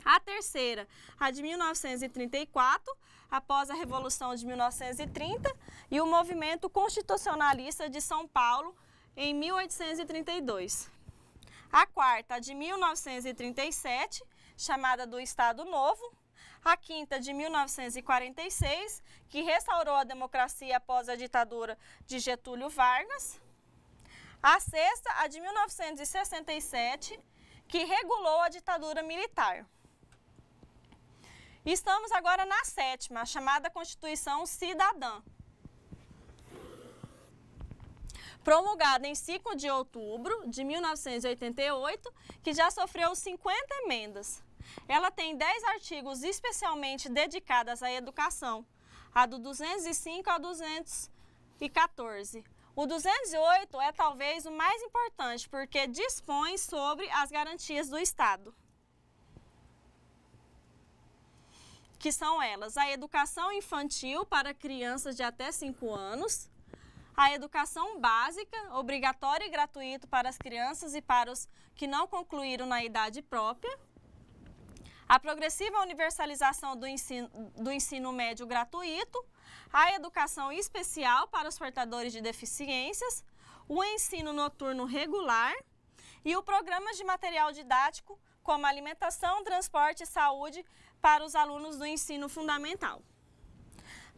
A terceira, a de 1934, após a Revolução de 1930, e o Movimento Constitucionalista de São Paulo em 1832. A quarta, a de 1937, chamada do Estado Novo. A quinta, de 1946, que restaurou a democracia após a ditadura de Getúlio Vargas. A sexta, a de 1967, que regulou a ditadura militar. Estamos agora na sétima, a chamada Constituição Cidadã, promulgada em 5 de outubro de 1988, que já sofreu 50 emendas. Ela tem 10 artigos especialmente dedicados à educação, a do 205 ao 214. O 208 é talvez o mais importante, porque dispõe sobre as garantias do Estado, que são elas: a educação infantil para crianças de até 5 anos, a educação básica, obrigatória e gratuita para as crianças e para os que não concluíram na idade própria, a progressiva universalização do ensino médio gratuito, a educação especial para os portadores de deficiências, o ensino noturno regular e o programa de material didático, como alimentação, transporte e saúde para os alunos do ensino fundamental.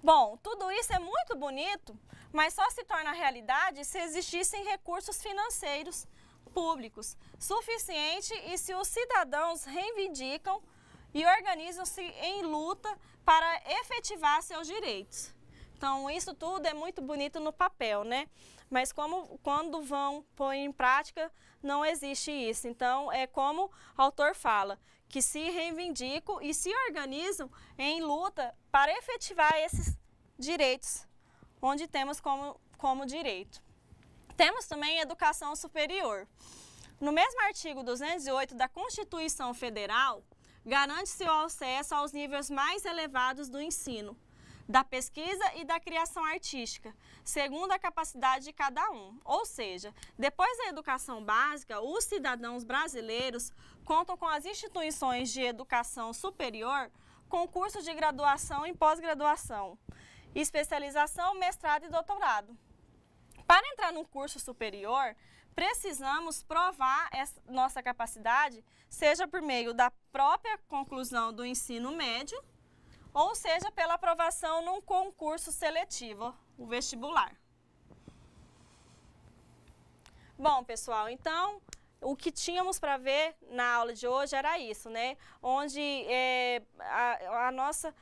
Bom, tudo isso é muito bonito, mas só se torna realidade se existissem recursos financeiros públicos suficientes e se os cidadãos reivindicam e organizam-se em luta para efetivar seus direitos. Então, isso tudo é muito bonito no papel, né? Mas quando vão pôr em prática, não existe isso. Então, é como o autor fala, que se reivindicam e se organizam em luta para efetivar esses direitos, onde temos como direito. Temos também educação superior. No mesmo artigo 208 da Constituição Federal, garante-se o acesso aos níveis mais elevados do ensino, da pesquisa e da criação artística, segundo a capacidade de cada um. Ou seja, depois da educação básica, os cidadãos brasileiros contam com as instituições de educação superior com cursos de graduação e pós-graduação, especialização, mestrado e doutorado. Para entrar num curso superior, precisamos provar essa nossa capacidade, seja por meio da própria conclusão do ensino médio, ou seja pela aprovação num concurso seletivo, o vestibular. Bom, pessoal, então, o que tínhamos para ver na aula de hoje era isso, né? Onde a nossa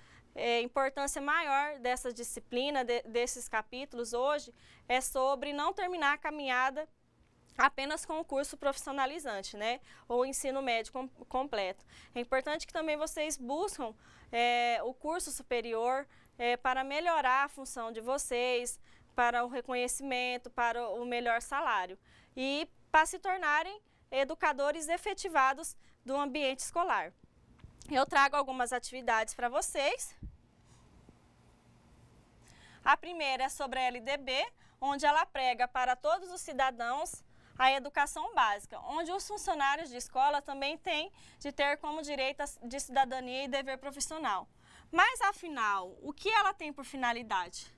importância maior dessa disciplina, desses capítulos hoje, é sobre não terminar a caminhada apenas com o curso profissionalizante, né? Ou ensino médio completo. É importante que também vocês buscam o curso superior para melhorar a função de vocês, para o reconhecimento, para o melhor salário e para se tornarem educadores efetivados do ambiente escolar. Eu trago algumas atividades para vocês. A primeira é sobre a LDB, onde ela prega para todos os cidadãos a educação básica, onde os funcionários de escola também têm de ter como direito de cidadania e dever profissional. Mas, afinal, o que ela tem por finalidade?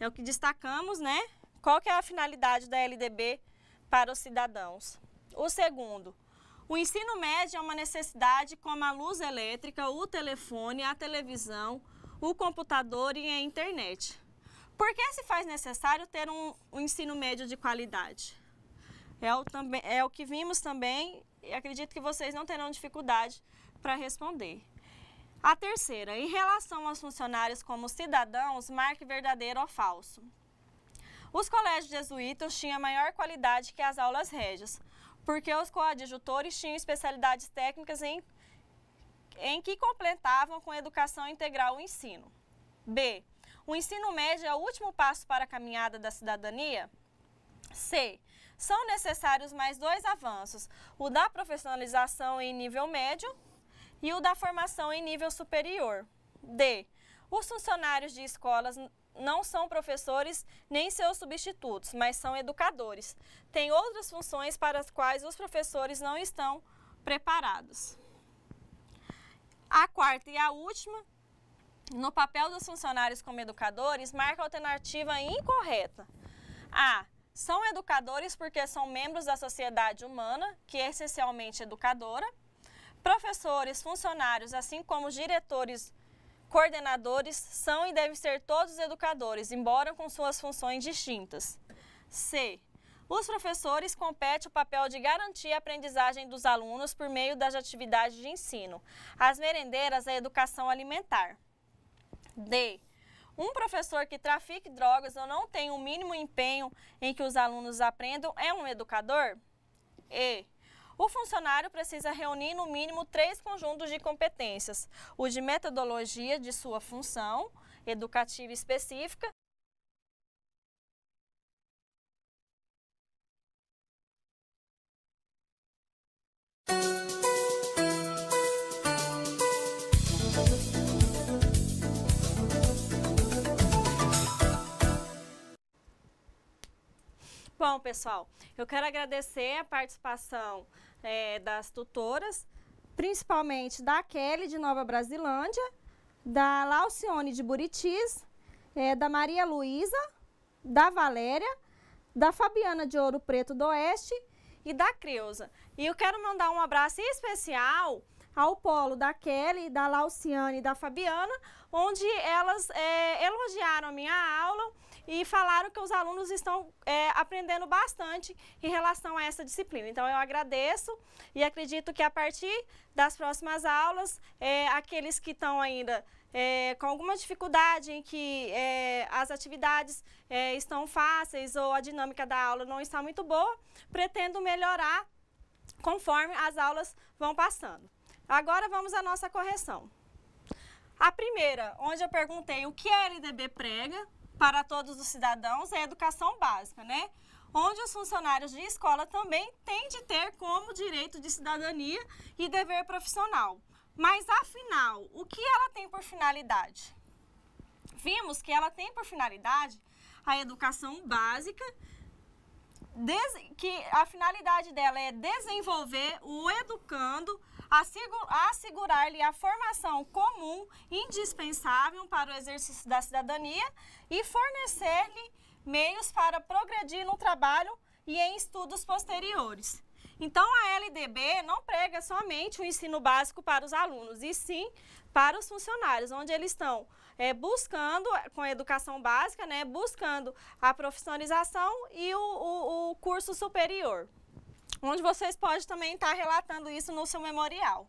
É o que destacamos, né? Qual que é a finalidade da LDB para os cidadãos? O segundo, o ensino médio é uma necessidade como a luz elétrica, o telefone, a televisão, o computador e a internet. Por que se faz necessário ter um ensino médio de qualidade? É o que vimos também e acredito que vocês não terão dificuldade para responder. A terceira, em relação aos funcionários como cidadãos, marque verdadeiro ou falso. Os colégios jesuítas tinham maior qualidade que as aulas régias, porque os coadjutores tinham especialidades técnicas em que completavam com educação integral o ensino. B. O ensino médio é o último passo para a caminhada da cidadania? C. São necessários mais dois avanços, o da profissionalização em nível médio e o da formação em nível superior. D. Os funcionários de escolas não são professores nem seus substitutos, mas são educadores. Tem outras funções para as quais os professores não estão preparados. A quarta e a última, no papel dos funcionários como educadores, marca a alternativa incorreta. A. São educadores porque são membros da sociedade humana, que é essencialmente educadora. Professores, funcionários, assim como diretores, coordenadores, são e devem ser todos educadores, embora com suas funções distintas. C. Os professores competem o papel de garantir a aprendizagem dos alunos por meio das atividades de ensino. As merendeiras, a educação alimentar. D. Um professor que trafique drogas ou não tem o mínimo empenho em que os alunos aprendam é um educador? E. O funcionário precisa reunir no mínimo 3 conjuntos de competências: o de metodologia de sua função educativa específica, Bom, pessoal, eu quero agradecer a participação das tutoras, principalmente da Kelly de Nova Brasilândia, da Laucione de Buritis, da Maria Luísa, da Valéria, da Fabiana de Ouro Preto do Oeste e da Creuza. E eu quero mandar um abraço especial ao polo da Kelly, da Lauciane e da Fabiana, onde elas elogiaram a minha aula e falaram que os alunos estão aprendendo bastante em relação a essa disciplina. Então, eu agradeço e acredito que a partir das próximas aulas, aqueles que estão ainda com alguma dificuldade em que as atividades estão fáceis ou a dinâmica da aula não está muito boa, pretendo melhorar conforme as aulas vão passando. Agora, vamos à nossa correção. A primeira, onde eu perguntei o que a LDB prega para todos os cidadãos, é a educação básica, né? Onde os funcionários de escola também têm de ter como direito de cidadania e dever profissional. Mas, afinal, o que ela tem por finalidade? Vimos que ela tem por finalidade a educação básica, que a finalidade dela é desenvolver o educando, assegurar-lhe a formação comum indispensável para o exercício da cidadania e fornecer-lhe meios para progredir no trabalho e em estudos posteriores. Então, a LDB não prega somente o ensino básico para os alunos, e sim para os funcionários, onde eles estão buscando, com a educação básica, né, buscando a profissionalização e o curso superior, onde vocês podem também estar relatando isso no seu memorial.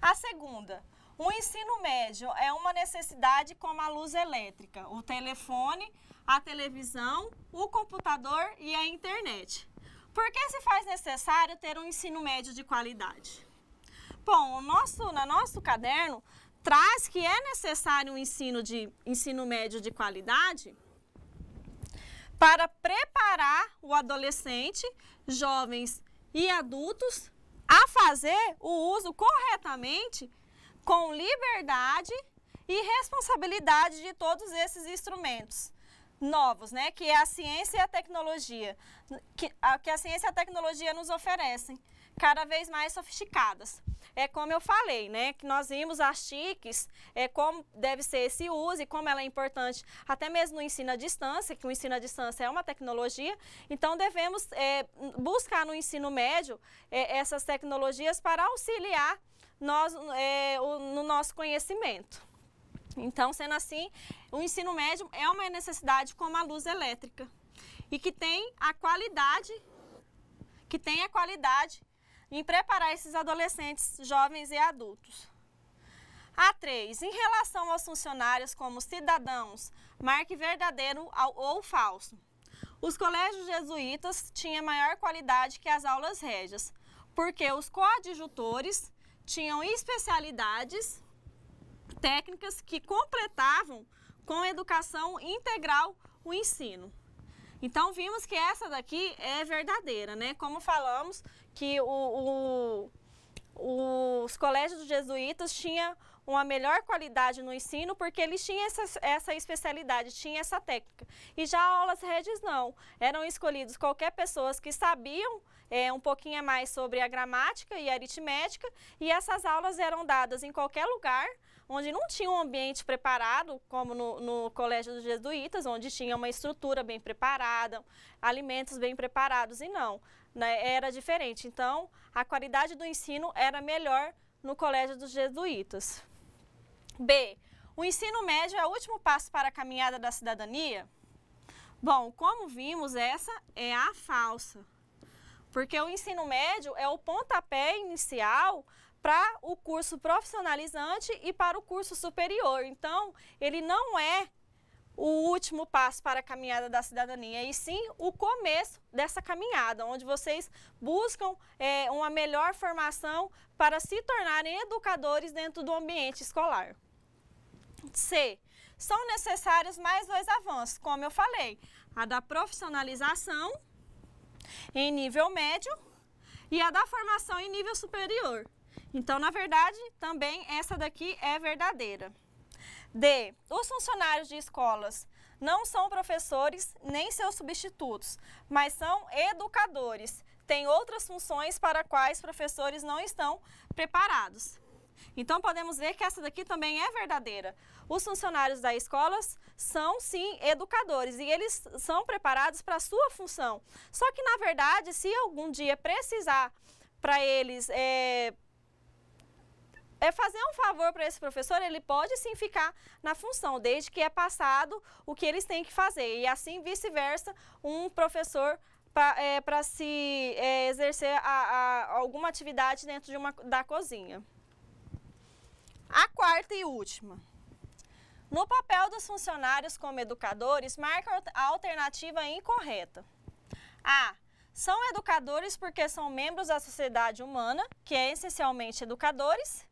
A segunda, o ensino médio é uma necessidade como a luz elétrica, o telefone, a televisão, o computador e a internet. Por que se faz necessário ter um ensino médio de qualidade? Bom, no nosso caderno traz que é necessário um ensino médio de qualidade para preparar o adolescente, jovens e adultos a fazer o uso corretamente, com liberdade e responsabilidade de todos esses instrumentos novos, né, que é a ciência e a tecnologia, que a ciência e a tecnologia nos oferecem, cada vez mais sofisticadas. É como eu falei, né, que nós vimos as TICs, como deve ser esse uso e como ela é importante, até mesmo no ensino à distância, que o ensino à distância é uma tecnologia, então devemos buscar no ensino médio essas tecnologias para auxiliar nós, no nosso conhecimento. Então, sendo assim, o ensino médio é uma necessidade como a luz elétrica e que tem a qualidade em preparar esses adolescentes, jovens e adultos. A3, em relação aos funcionários como cidadãos, marque verdadeiro ou falso. Os colégios jesuítas tinham maior qualidade que as aulas régias, porque os coadjutores tinham especialidades técnicas que completavam com educação integral o ensino. Então, vimos que essa daqui é verdadeira, né? Como falamos, que os colégios jesuítas tinham uma melhor qualidade no ensino porque eles tinham essa especialidade, tinham essa técnica. E já aulas régias não, eram escolhidos qualquer pessoas que sabiam um pouquinho a mais sobre a gramática e a aritmética, e essas aulas eram dadas em qualquer lugar, onde não tinha um ambiente preparado, como no Colégio dos Jesuítas, onde tinha uma estrutura bem preparada, alimentos bem preparados, e não, né, era diferente. Então, a qualidade do ensino era melhor no Colégio dos Jesuítas. B. O ensino médio é o último passo para a caminhada da cidadania? Bom, como vimos, essa é a falsa. Porque o ensino médio é o pontapé inicial para o curso profissionalizante e para o curso superior. Então, ele não é o último passo para a caminhada da cidadania, e sim o começo dessa caminhada, onde vocês buscam uma melhor formação para se tornarem educadores dentro do ambiente escolar. C. São necessários mais dois avanços, como eu falei, a da profissionalização em nível médio e a da formação em nível superior. Então, na verdade, também essa daqui é verdadeira. D. Os funcionários de escolas não são professores nem seus substitutos, mas são educadores. Têm outras funções para quais professores não estão preparados. Então, podemos ver que essa daqui também é verdadeira. Os funcionários da escola são, sim, educadores e eles são preparados para a sua função. Só que, na verdade, se algum dia precisar para eles fazer um favor para esse professor, ele pode sim ficar na função, desde que é passado o que eles têm que fazer. E assim, vice-versa, um professor para se exercer alguma atividade dentro da cozinha. A quarta e última. No papel dos funcionários como educadores, marca a alternativa incorreta. A. São educadores porque são membros da sociedade humana, que é essencialmente educadores.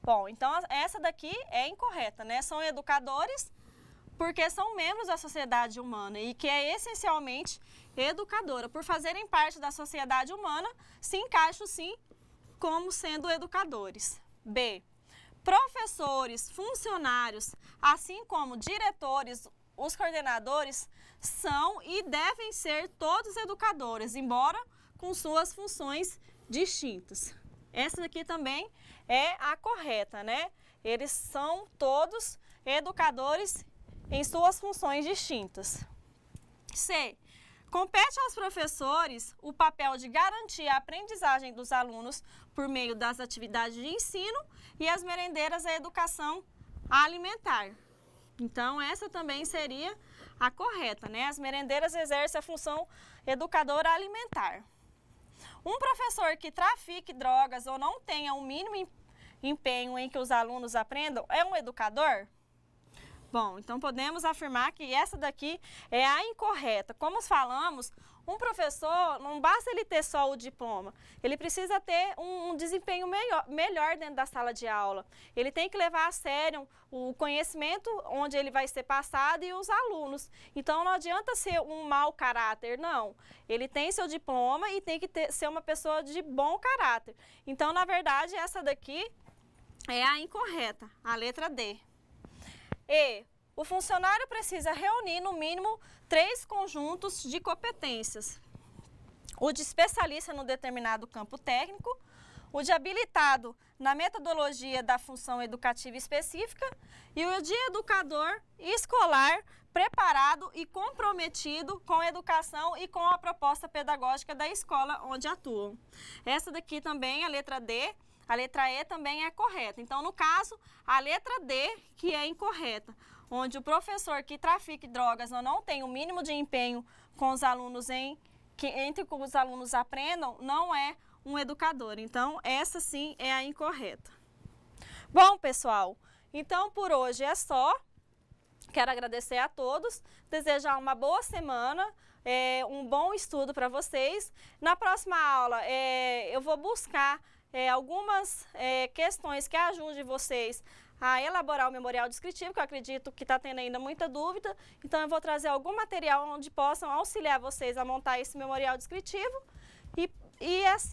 Bom, então essa daqui é incorreta, né? São educadores porque são membros da sociedade humana e que é essencialmente educadora. Por fazerem parte da sociedade humana, se encaixam sim como sendo educadores. B. Professores, funcionários, assim como diretores, os coordenadores, são e devem ser todos educadores, embora com suas funções distintas. Essa daqui também é a correta, né? Eles são todos educadores em suas funções distintas. C. Compete aos professores o papel de garantir a aprendizagem dos alunos por meio das atividades de ensino e as merendeiras a educação alimentar. Então, essa também seria a correta, né? As merendeiras exercem a função educadora alimentar. Um professor que trafique drogas ou não tenha o mínimo empenho em que os alunos aprendam é um educador? Bom, então podemos afirmar que essa daqui é a incorreta. Como falamos, um professor, não basta ele ter só o diploma, ele precisa ter um desempenho melhor dentro da sala de aula. Ele tem que levar a sério o conhecimento onde ele vai ser passado e os alunos. Então não adianta ser um mau caráter, não. Ele tem seu diploma e tem que ser uma pessoa de bom caráter. Então, na verdade, essa daqui é a incorreta, a letra D. E o funcionário precisa reunir no mínimo 3 conjuntos de competências. O de especialista no determinado campo técnico, o de habilitado na metodologia da função educativa específica e o de educador escolar preparado e comprometido com a educação e com a proposta pedagógica da escola onde atuam. Essa daqui também, a letra D. A letra E também é correta. Então, no caso, a letra D que é incorreta, onde o professor que trafique drogas ou não tem o mínimo de empenho com os alunos entre que os alunos aprendam, não é um educador. Então, essa sim é a incorreta. Bom, pessoal, então por hoje é só. Quero agradecer a todos, desejar uma boa semana, um bom estudo para vocês. Na próxima aula, eu vou buscar algumas questões que ajudem vocês a elaborar o memorial descritivo, que eu acredito que está tendo ainda muita dúvida. Então, eu vou trazer algum material onde possam auxiliar vocês a montar esse memorial descritivo e assim